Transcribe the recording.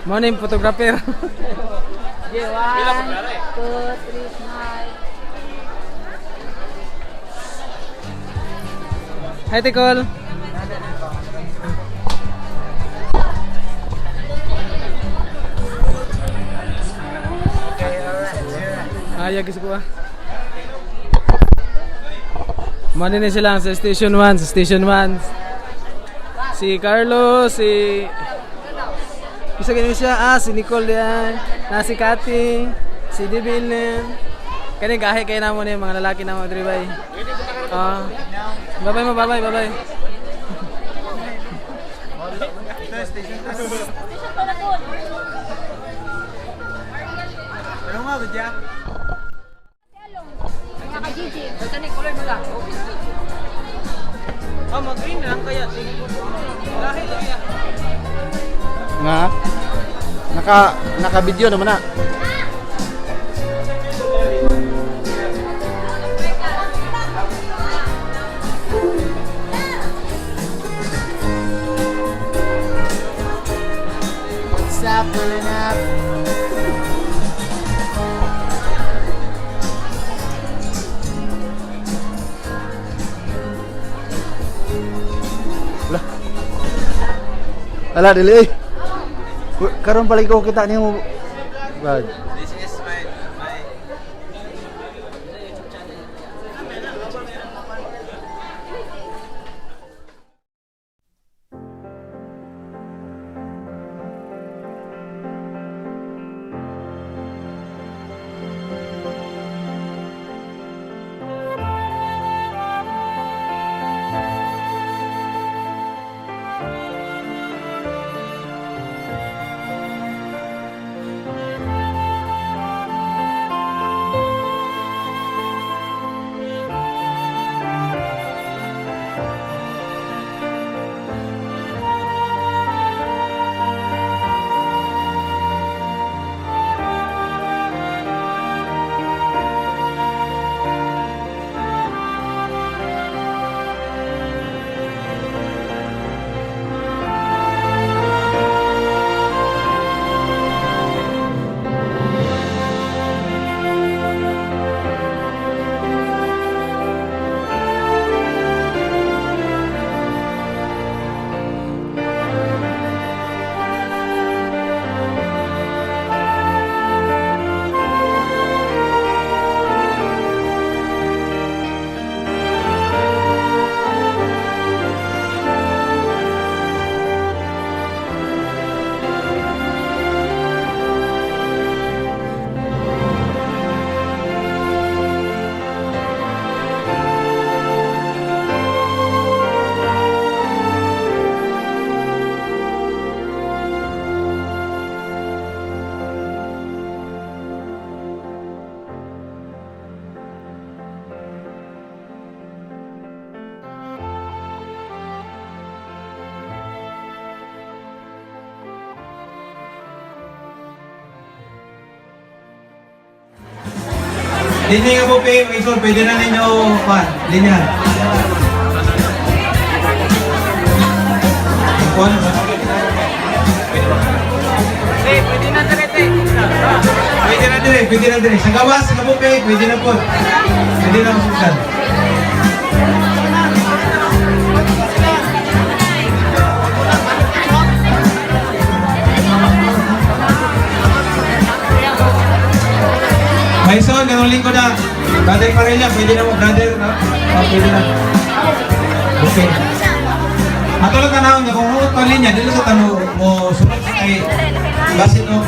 Mo na yung photographer. Okay, 1, 2, 3, smile. Hi, Tikol. Ayag gusto ko ah. Mani na sila sa Station 1, sa Station 1. Si Carlos, si... Isa ganyan siya, si Nicole yan. Si Cathy, si Debilin. Kani gahe kayo na mo na yung mga lalaki na mo, Dribay. Bye-bye mo, bye-bye, bye-bye. Ano nga ba dyan? Mga ka-Gigi. Mag-green na lang kaya. Lahit lang yan. Nga? Naka-video naman na. What's up, pulling up? Ala dili eh. Karon balik ko kita niyo. Bad. This is my Linya nga po, Mason, pwede na ninyo, linya. Pwede na direte. Pwede na dire. Sa gawas, nga po, pwede na po. Pwede na masuksan. Maison, ganun lingkod na. Brother Parella, pwede na mo, brother. Pwede na. Okay. Matulog ka na, kung huot pa linya, dito sa tanong mo, sunod sa kay Basit, no?